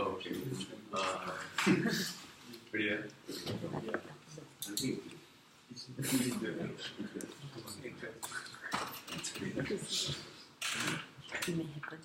Oh, okay. Pretty, yeah. It may happen.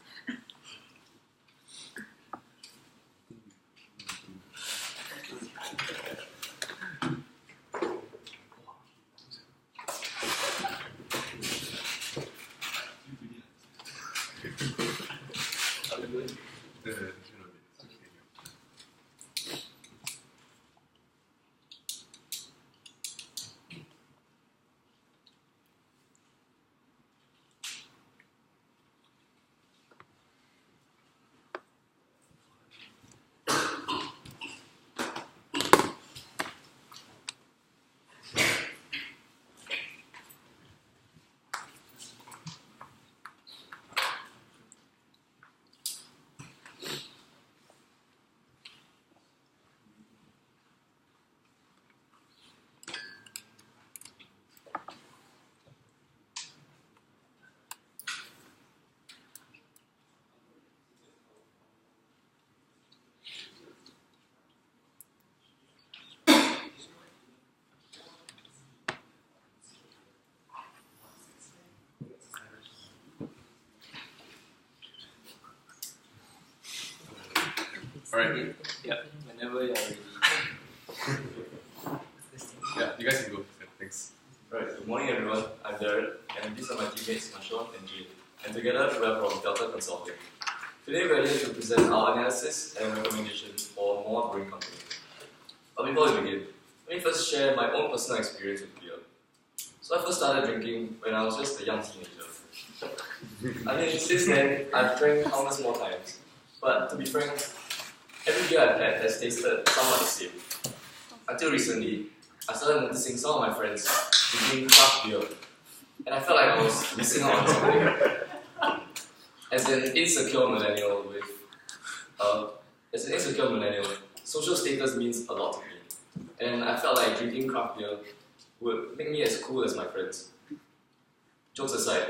Alright. Yeah, whenever you're ready. Yeah, you guys can go. Yeah, thanks. Right, good morning everyone. I'm Darren, and these are my teammates Marshall and Jay. And together we are from Delta Consulting. Today we are here to present our analysis and recommendations for more brewing company. But before we begin, let me first share my own personal experience with beer. So I first started drinking when I was just a young teenager. I mean, since then, I've drank countless more times. But to be frank, every beer I've had has tasted somewhat the same. Until recently, I started noticing some of my friends drinking craft beer, and I felt like I was missing out on something. As an insecure millennial, social status means a lot to me, and I felt like drinking craft beer would make me as cool as my friends. Jokes aside,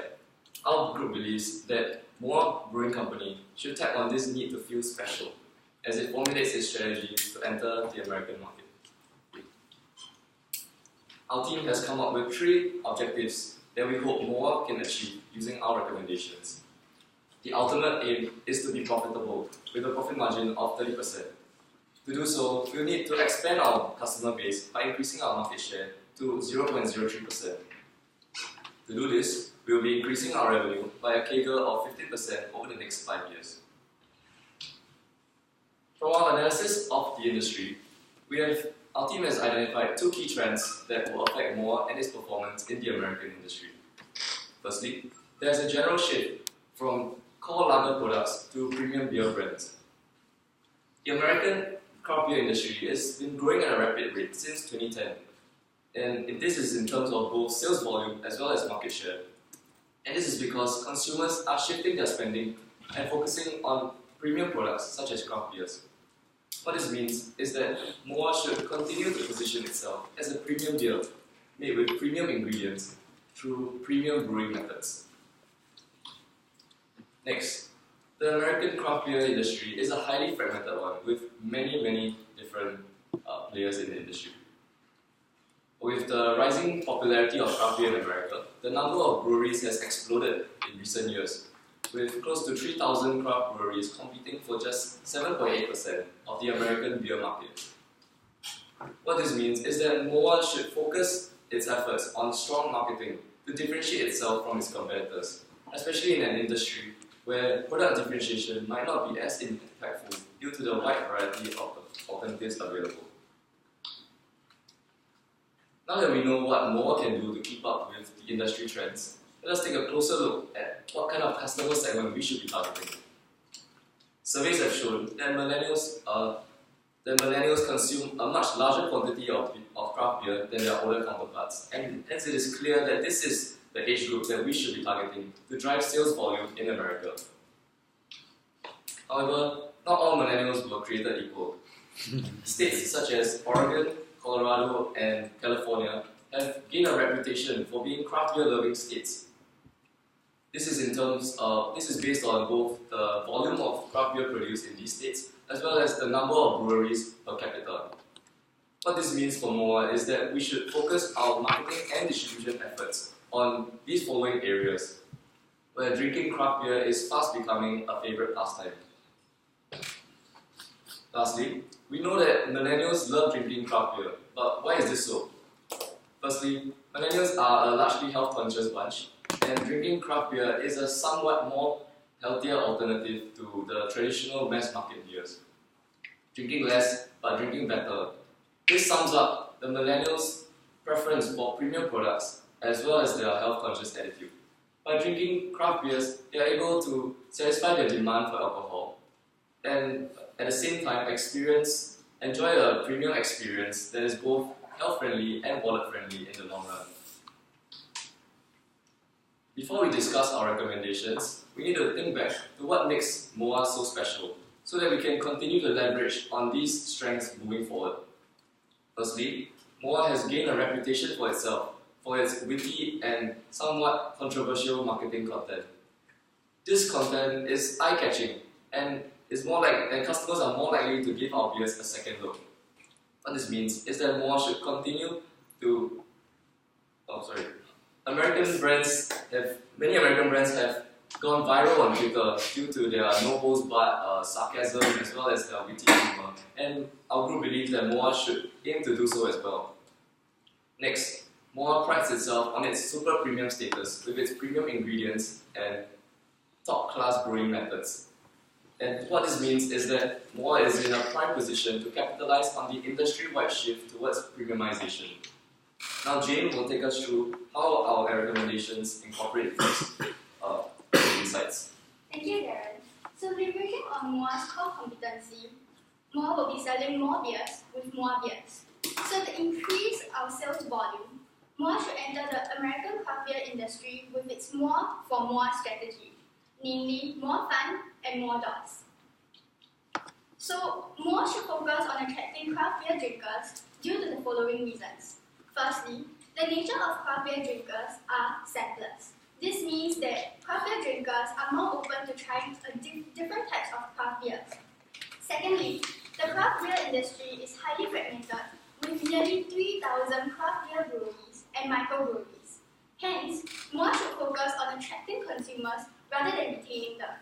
our group believes that more brewing company should tap on this need to feel special as it formulates its strategy to enter the American market. Our team has come up with 3 objectives that we hope more can achieve using our recommendations. The ultimate aim is to be profitable with a profit margin of 30%. To do so, we'll need to expand our customer base by increasing our market share to 0.03%. To do this, we'll be increasing our revenue by a CAGR of 15% over the next 5 years. From our analysis of the industry, our team has identified 2 key trends that will affect more and its performance in the American industry. Firstly, there's a general shift from core lager products to premium beer brands. The American craft beer industry has been growing at a rapid rate since 2010, and this is in terms of both sales volume as well as market share. And this is because consumers are shifting their spending and focusing on premium products such as craft beers. What this means is that Moa should continue to position itself as a premium beer made with premium ingredients through premium brewing methods. Next, the American craft beer industry is a highly fragmented one with many different players in the industry. With the rising popularity of craft beer in America, the number of breweries has exploded in recent years, with close to 3,000 craft breweries competing for just 7.8% of the American beer market. What this means is that Moa should focus its efforts on strong marketing to differentiate itself from its competitors, especially in an industry where product differentiation might not be as impactful due to the wide variety of alternatives available. Now that we know what Moa can do to keep up with the industry trends, let us take a closer look at what kind of customer segment we should be targeting. Surveys have shown that millennials consume a much larger quantity of craft beer than their older counterparts, and hence it is clear that this is the age group that we should be targeting to drive sales volume in America. However, not all millennials were created equal. States such as Oregon, Colorado, and California have gained a reputation for being craft beer loving states. This is based on both the volume of craft beer produced in these states as well as the number of breweries per capita. What this means for MOA is that we should focus our marketing and distribution efforts on these following areas, where drinking craft beer is fast becoming a favorite pastime. Lastly, we know that millennials love drinking craft beer, but why is this so? Firstly, millennials are a largely health-conscious bunch, and drinking craft beer is a somewhat more healthier alternative to the traditional mass market beers. Drinking less, but drinking better. This sums up the millennials' preference for premium products as well as their health-conscious attitude. By drinking craft beers, they are able to satisfy their demand for alcohol and at the same time enjoy a premium experience that is both health-friendly and wallet-friendly in the long run. Before we discuss our recommendations, we need to think back to what makes MOA so special so that we can continue to leverage on these strengths moving forward. Firstly, MOA has gained a reputation for itself for its witty and somewhat controversial marketing content. This content is eye-catching and customers are more likely to give our beers a second look. What this means is that MOA should continue to Many American brands have gone viral on Twitter due to their no-holds-barred sarcasm as well as their witty humor, and our group believes that MOA should aim to do so as well. Next, MOA prides itself on its super premium status with its premium ingredients and top-class brewing methods. And what this means is that MOA is in a prime position to capitalize on the industry-wide shift towards premiumization. Now Jane will take us through how our recommendations incorporate these insights. Thank you, Darren. So leveraging on MOA's core competency, MOA will be selling more beers with more beers. So to increase our sales volume, MOA should enter the American craft beer industry with its more for more strategy, namely more fun and more doors. So MOA should focus on attracting craft beer drinkers due to the following reasons. Firstly, the nature of craft beer drinkers are samplers. This means that craft beer drinkers are more open to trying different types of craft beers. Secondly, the craft beer industry is highly fragmented with nearly 3,000 craft beer breweries and microbreweries. Hence, MOA should focus on attracting consumers rather than retaining them.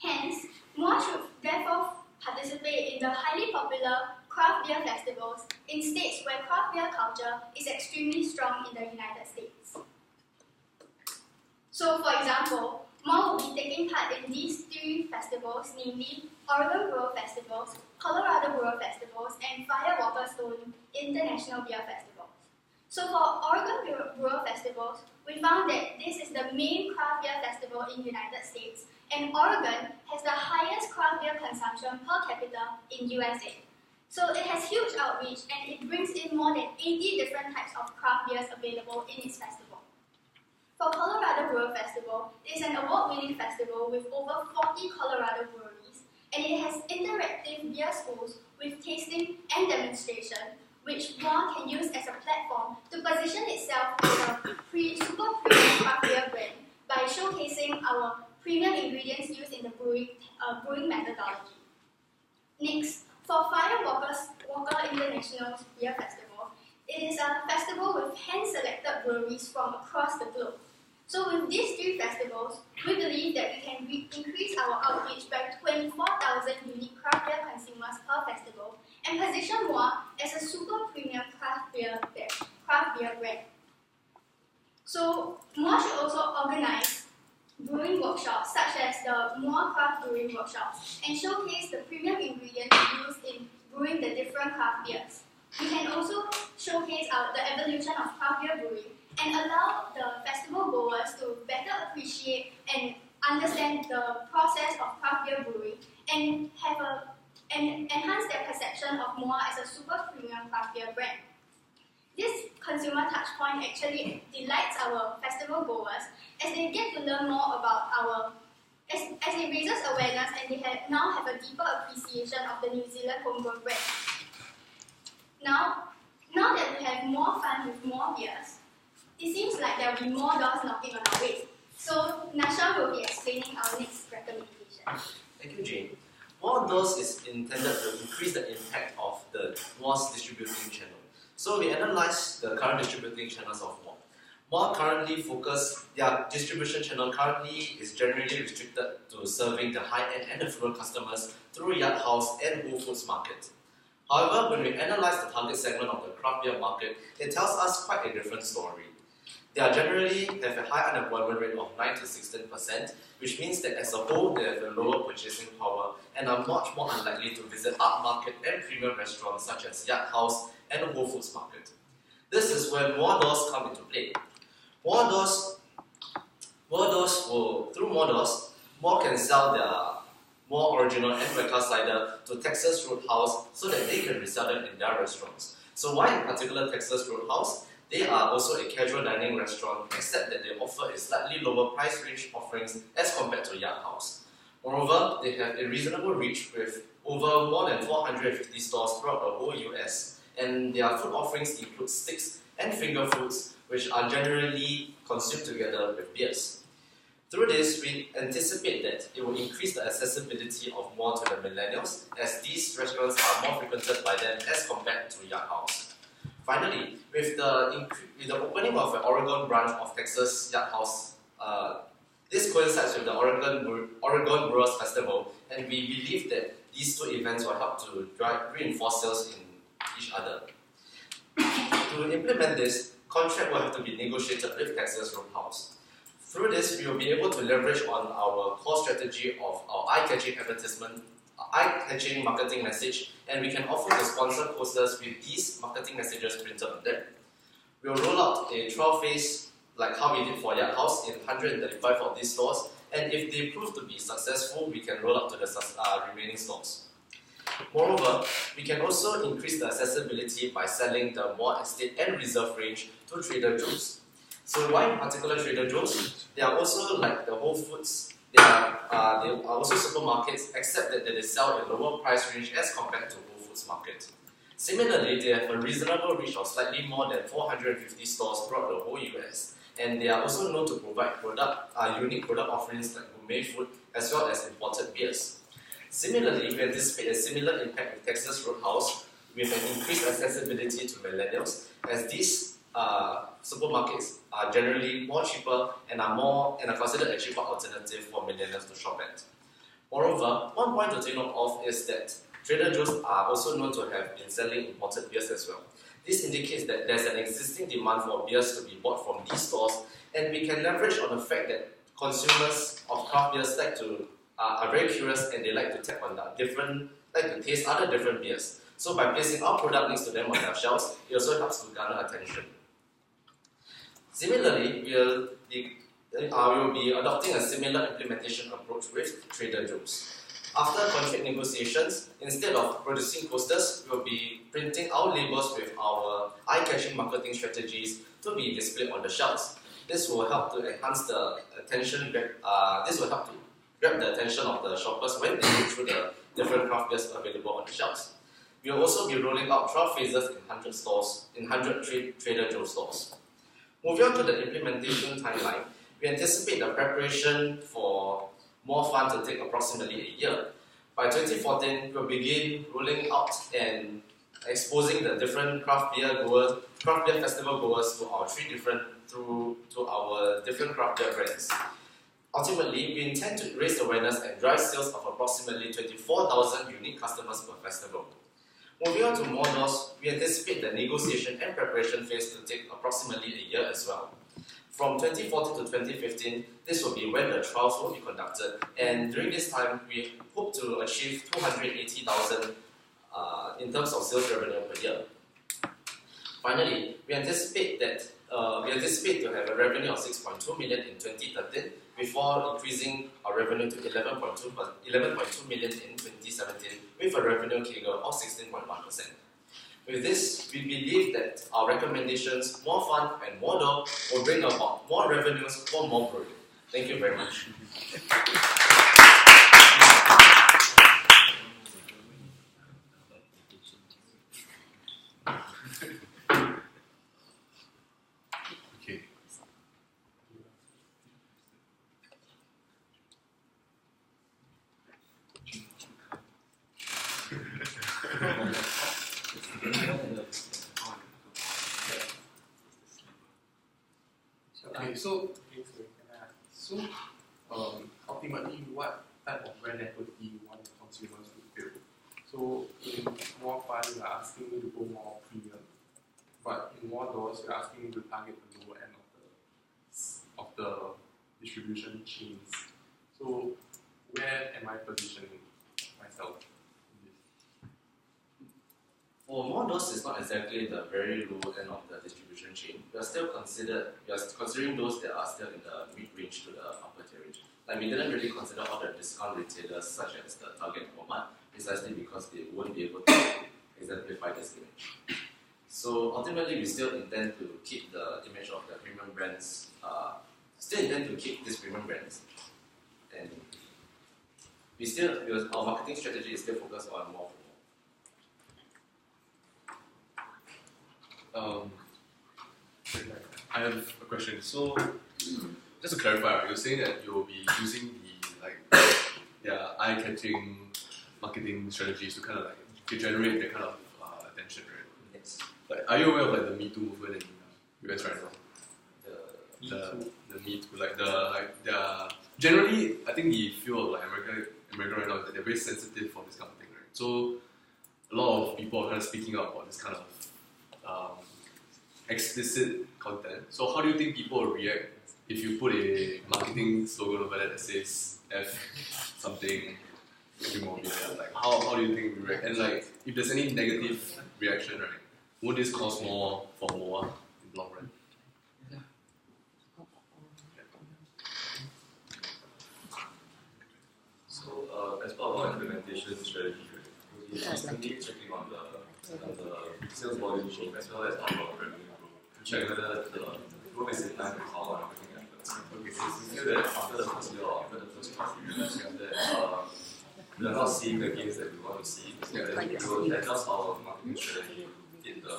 Hence, MOA should therefore participate in the highly popular craft beer festivals in states where craft beer culture is extremely strong in the United States. So, for example, MOA will be taking part in these three festivals, namely Oregon Brewer Festivals, Colorado Brewer Festivals, and Firewater Stone International Beer Festivals. So for Oregon Brewer Festivals, we found that this is the main craft beer festival in the United States, and Oregon has the highest craft beer consumption per capita in USA. So it has huge outreach and it brings in more than 80 different types of craft beers available in its festival. For Colorado Brewer Festival, it is an award-winning festival with over 40 Colorado breweries, and it has interactive beer schools with tasting and demonstration, which MOA can use as a platform to position itself as a super premium craft beer brand by showcasing our premium ingredients used in the brewing methodology. Next, for Firewater International Beer Festival, it is a festival with hand-selected breweries from across the globe. So with these three festivals, we believe that we can increase our outreach by 24,000 unique craft beer consumers per festival and position MOA as a super premium craft beer brand. So MOA should also organize brewing workshops such as the MOA Craft Brewing Workshops and showcase the premium ingredients used in brewing the different craft beers. We can also showcase the evolution of craft beer brewing and allow the festival goers to better appreciate and understand the process of craft beer brewing and enhance their perception of MOA as a super premium craft beer brand. This consumer touchpoint actually delights our festival goers as they get to learn more about as it raises awareness and they now have a deeper appreciation of the New Zealand homegrown brand. Now that we have more fun with more beers, it seems like there will be more doors knocking on our way. So Nasha will be explaining our next recommendation. Thank you, Jane. More doors is intended to increase the impact of the Moore's distributing channel. So we analyzed the current distributing channels of Moore. Moore currently their distribution channel currently is generally restricted to serving the high-end and affluent customers through Yard House and Whole Foods Market. However, when we analyze the target segment of the craft beer market, it tells us quite a different story. They generally have a high unemployment rate of 9 to 16%, which means that as a whole they have a lower purchasing power and are much more unlikely to visit upmarket and premium restaurants such as Yard House and Whole Foods Market. This is where more doors come into play. Through more doors, More can sell their More Original and Recca cider to Texas Roadhouse so that they can resell them in their restaurants. So why in particular Texas Roadhouse? They are also a casual dining restaurant, except that they offer a slightly lower price range offerings as compared to Yard House. Moreover, they have a reasonable reach with over more than 450 stores throughout the whole US, and their food offerings include sticks and finger foods, which are generally consumed together with beers. Through this, we anticipate that it will increase the accessibility of more to the millennials, as these restaurants are more frequented by them as compared to Yard House. Finally, with the opening of the Oregon branch of Texas Yard House, this coincides with the Oregon Brewers Festival, and we believe that these two events will help to reinforce sales in each other. To implement this, contract will have to be negotiated with Texas Roadhouse. Through this, we will be able to leverage on our core strategy of our eye-catching advertisement, eye-catching marketing message, and we can offer the sponsor posters with these marketing messages printed on them. We will roll out a trial phase like how we did for Yard House in 135 of these stores, and if they prove to be successful, we can roll out to the remaining stores. Moreover, we can also increase the accessibility by selling the Moore Estate and Reserve range to Trader Joe's. So why in particular Trader Joe's? They are also like the Whole Foods. They are also supermarkets, except that they sell a lower price range as compared to Whole Foods Market. Similarly, they have a reasonable reach of slightly more than 450 stores throughout the whole US, and they are also known to provide unique product offerings like gourmet food as well as imported beers. Similarly, we anticipate a similar impact with Texas Roadhouse with an increased accessibility to millennials, as these supermarkets are generally more cheaper and are considered a cheaper alternative for millennials to shop at. Moreover, one point to take note of is that Trader Joe's are also known to have been selling imported beers as well. This indicates that there's an existing demand for beers to be bought from these stores, and we can leverage on the fact that consumers of craft beers are very curious and they like to tap on to taste other different beers. So by placing our product next to them on their shelves, it also helps to garner attention. Similarly, we will be adopting a similar implementation approach with Trader Joe's. After contract negotiations, instead of producing posters, we will be printing our labels with our eye-catching marketing strategies to be displayed on the shelves. This will help to enhance the attention. This will help to grab the attention of the shoppers when they go through the different craft beers available on the shelves. We will also be rolling out trial phases in 100 Trader Joe's stores. Moving on to the implementation timeline, we anticipate the preparation for More Fun to take approximately a year. By 2014, we'll begin rolling out and exposing the different craft beer festival goers to our different craft beer brands. Ultimately, we intend to raise awareness and drive sales of approximately 24,000 unique customers per festival. Moving on to more doors, we anticipate the negotiation and preparation phase to take approximately a year as well. From 2014 to 2015, this will be when the trials will be conducted, and during this time, we hope to achieve 280,000 in terms of sales revenue per year. Finally, we anticipate to have a revenue of 6.2 million in 2013 before increasing our revenue to 11.2 million in 2017 with a revenue CAGR of 16.1%. With this, we believe that our recommendations, More Fun and More Door, will bring about more revenues for More Brewing. Thank you very much. Okay, So, okay, sorry, can I ask? So, ultimately, what type of brand equity you want the consumers to build? So, in more fun, you're asking me to go more premium, but in more doors, you're asking me to target the lower end of the distribution chains. So, where am I positioning myself in this? For more doors, it's not exactly the very low end of the distribution chain. We are considering those that are still in the mid-range to the upper tier range. Like we didn't really consider all the discount retailers such as the Target and Walmart, precisely because they won't be able to exemplify this image. So ultimately, we still intend to keep the image of the premium brands. Still intend to keep these premium brands, and our marketing strategy is still focused on more. I have a question. So, just to clarify, you're saying that you'll be using eye-catching marketing strategies to kind of to generate that kind of attention, right? Yes. Are you aware of the Me Too movement in US right now? The Me Too, generally, I think the feel of America right now is that they're very sensitive for this kind of thing, right? So, a lot of people are kind of speaking up about this kind of explicit content. So how do you think people will react if you put a marketing slogan over there that says F something every more million? How do you think we react? And if there's any negative reaction, right, won't this cause more in the long run? So as part of our implementation strategy, we'll be constantly checking on the sales volume change as well as our revenue growth to check whether the growth is in line with our marketing efforts. Okay, so we feel that after the first year or after the first half year, that we are not seeing the gains that we want to see, so then we will adjust our marketing strategy in the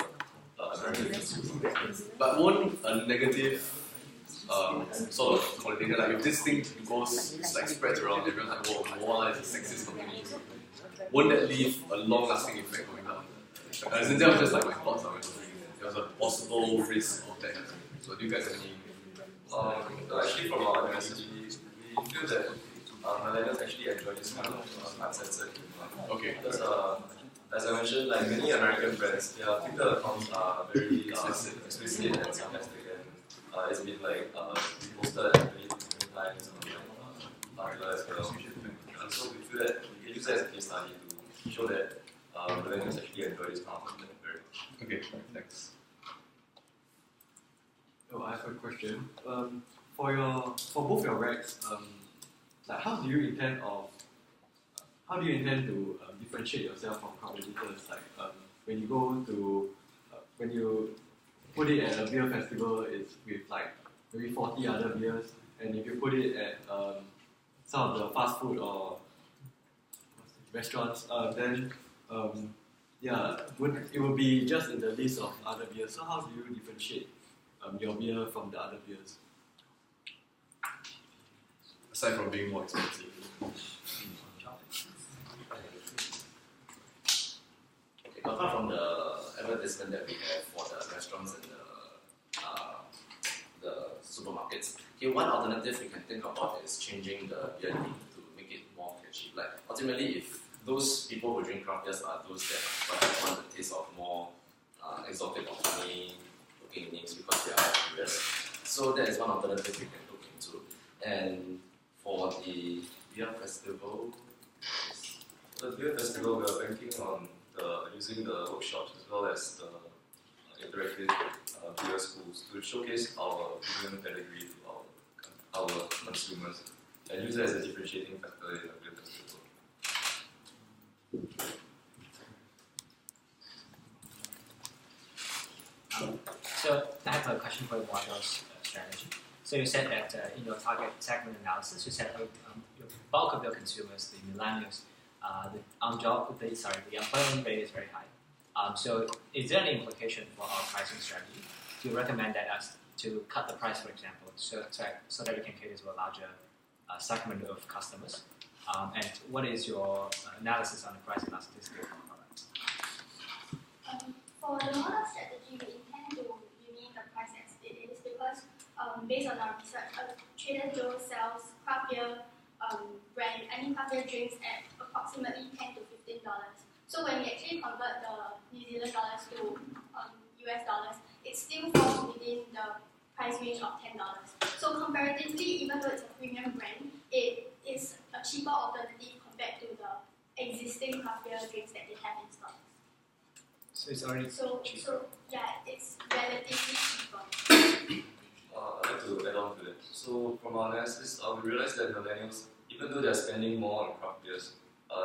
American consumer. But won't a negative sort of connotation, if this thing goes, spreads around, everyone's like, whoa, Moa is a sexist company, won't that leave a long-lasting effect going down? Since that was just my thoughts on it, there was a possible risk of that. So do you guys have any? Actually, from our analysis, we feel that millennials actually enjoy this kind of uncensored humor. Okay. Because as I mentioned, many American brands, their Twitter accounts are very explicit and sarcastic, and it's been posted at many different times on Twitter as well. And so we feel that we can use that as a case study to show that millennials actually enjoy this kind of content very much. Okay, thanks. Oh, I have a question. For both your racks, how do you intend to differentiate yourself from competitors? When you go to when you put it at a beer festival, it's with maybe 40 other beers, and if you put it at some of the fast food or restaurants, then it would be just in the list of other beers. So how do you differentiate your beer from the other beers? Aside from being more expensive. Okay, apart from the advertisement that we have for the restaurants and the supermarkets, one alternative we can think about is changing the beer name to make it more catchy. Ultimately, if those people who drink craft beers are those that want the taste of more exotic or funny looking names because they are everywhere. So that is one alternative we can look into. And for the beer festival, For the beer festival, we are banking on using the workshops as well as the interactive beer schools to showcase our premium pedigree to our consumers and use it as a differentiating factor in the beer festival. So I have a question for the Moa's strategy. So you said that in your target segment analysis, you said your bulk of your consumers, the millennials, the unemployment rate is very high. So is there any implication for our pricing strategy? Do you recommend that us to cut the price, for example, so that we can cater to a larger segment of customers? And what is your analysis on the price elasticity of our products? For the model strategy, we intend to remain the price as it is because based on our research, Trader Joe's sells craft beer craft beer drinks at approximately $10 to $15. So when we actually convert the New Zealand dollars to US dollars, it still falls within the price range of $10. So comparatively, even though it's a premium brand, it is a cheaper alternative compared to the existing craft beer drinks that they have in stock. So it's already cheaper. So yeah, it's relatively cheaper. I'd like to add on to that. So from our analysis, we realized that millennials, even though they're spending more on craft beers,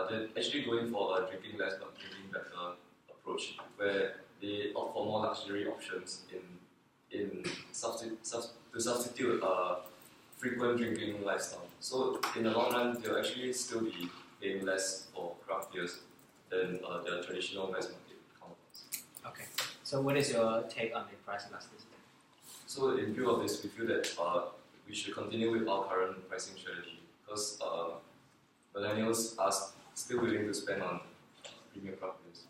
they're actually going for a drinking less but drinking better approach, where they opt for more luxury options to substitute frequent drinking lifestyle. So in the long run, they'll actually still be paying less for craft beers than their traditional mass market counterparts. Okay. So what is your take on the price elasticity? So in view of this, we feel that we should continue with our current pricing strategy because millennials are still willing to spend on premium craft beers.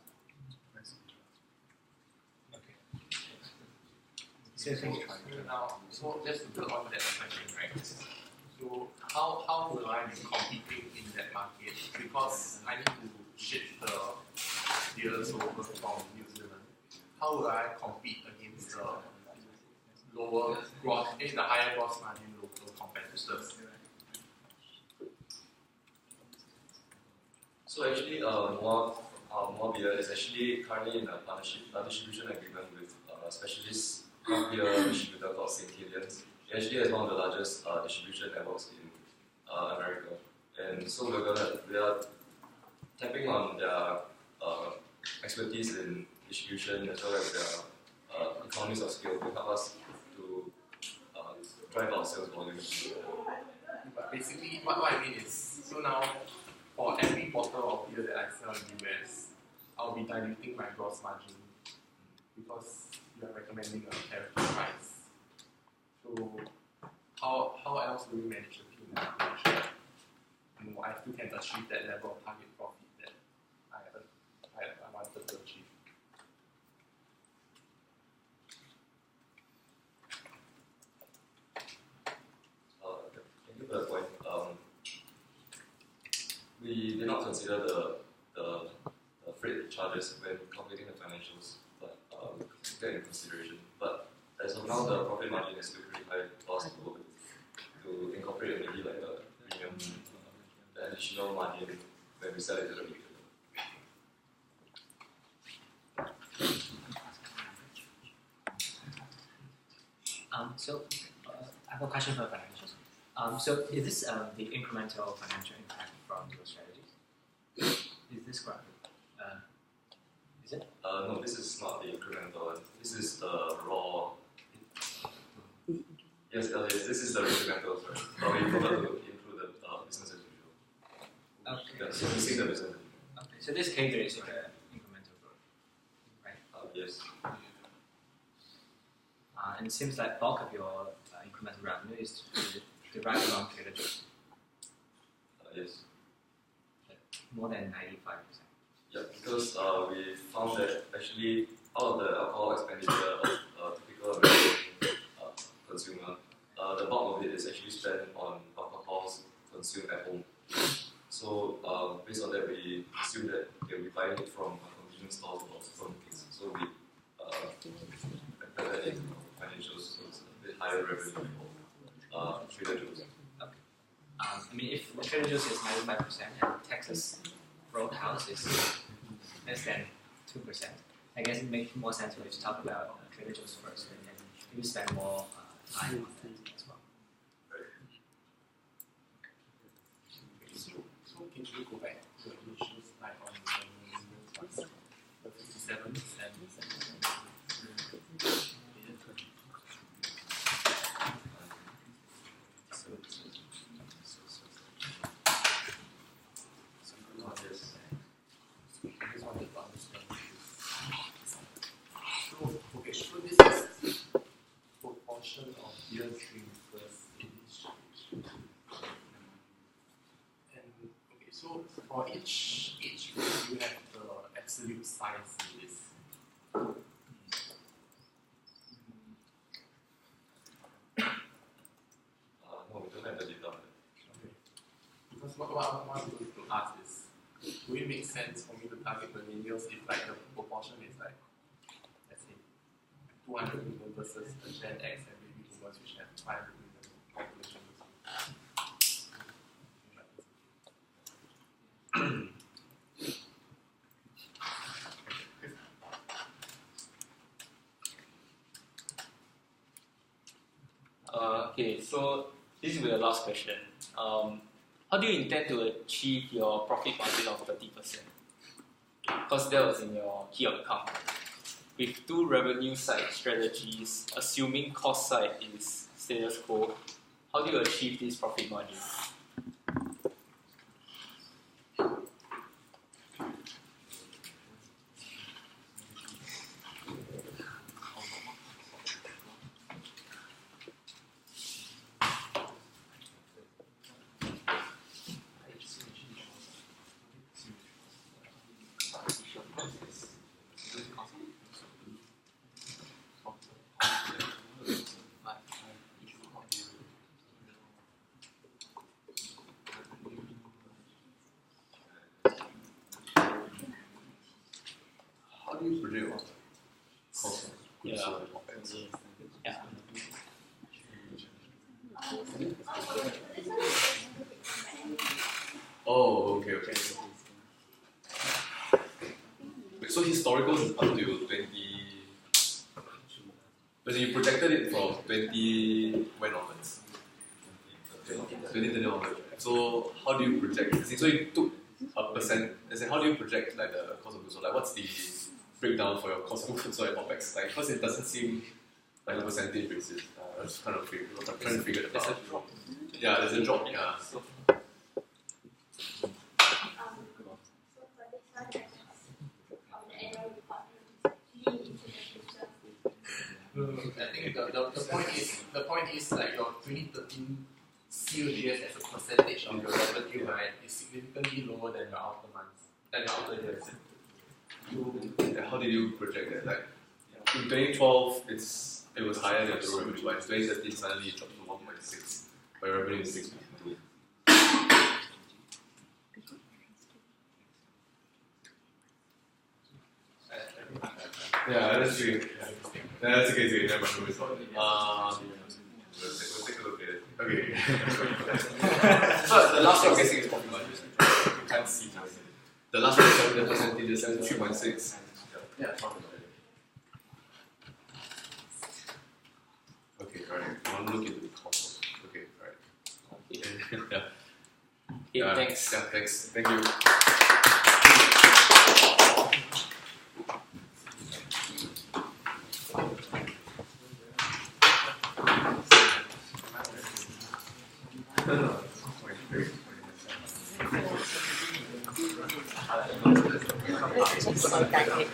So just to build on that question, right? So how will I be competing in that market? Because I need to ship the beers over from New Zealand. How will I compete against the higher gross margin local competitors? So actually, more beer is actually currently in a distribution agreement with a specialist craft beer distributor called St. Killian's. It actually has one of the largest distribution networks in America, and so we are tapping on their expertise in distribution as well as their economies of scale to help us to drive our sales volume. But basically, what I mean is, so now for every bottle of beer that I sell in the US, I'll be diluting my gross margin because you are recommending a tariff price. So how else do we manage the P&L to make sure I still can achieve that level of target profit that I wanted to achieve? Thank you for the point. We did not consider the freight charges when calculating the financials, but we took that in consideration. But as of now, the profit margin is still pretty high for us to incorporate maybe like a premium, the additional margin when we sell it to the retailer. I have a question for financials. So is this the incremental financial impact from your strategies? Is this correct? Is it? No, this is not the incremental one. This is the raw. Yes, this is the incremental, sorry. But we forgot to include the business as usual. Okay. Yeah, so we see the business. Okay. So this CAGR is your incremental growth, right? Yes. And it seems like bulk of your incremental revenue is derived from Trader Joe's. Yes. More than 95%. Yeah, because we found that actually all of the alcohol expenditure of a typical American consumer, the bulk of it is actually spent on alcohols consumed at home. So based on that, we assume that they'll be buying it from convenience stores or supermarkets. So we factor that in financials, so it's a bit higher revenue for Trader Joe's. Okay. I mean, if Trader Joe's is 95% and Texas Roadhouse is less than 2%, I guess it makes more sense for you to talk about Trader Joe's first, and then you spend more time on that as well. So can you go back to the initial slide on the 57 So this is proportion of beer drinks versus and okay, so for each age group you have the absolute size in this. what I'm going to ask is, would it make sense for me to target millennials if like the proportion is like, let's say, 200 million versus the Gen X and baby boomers which have 500 million population? Okay, so this will be the last question. How do you intend to achieve your profit margin of 30%? Because that was in your key account. With two revenue side strategies, assuming cost side is status quo, how do you achieve this profit margin? How do you predict cost? Yeah. Yeah. Oh, okay. Wait, so historical is up to 20. But you projected it from 20 when onwards? 2020 onwards. So how do you project? So you took a percent. How do you project like the cost of goods sold? Like what's the breakdown for your cost of goods sold and OPEX? Like because it doesn't seem like a percentage basis. That's kind of figure. I'm trying to figure it out. Yeah, there's a drop. Yeah. So for this one, of the annual report, lean into the future. I think the point is like your 2013 COGS as a percentage of your revenue, right, is significantly lower than your outer months, than your outer years. How did you project that? Like in 2012, it was higher than the revenue, but in 2013 suddenly it dropped to 1.6, but your revenue is 6.2. Yeah, that's true. Yeah, that's okay. Never mind. We'll take a look at it. Okay. So the last one I'm guessing is profit margin. You can't see now. The last one is the percentage is 3.6. Yeah. Okay, alright. I want to look into the cost. Okay, alright. Yeah. Okay, thanks. Yeah, thanks. Thank you. Thank you.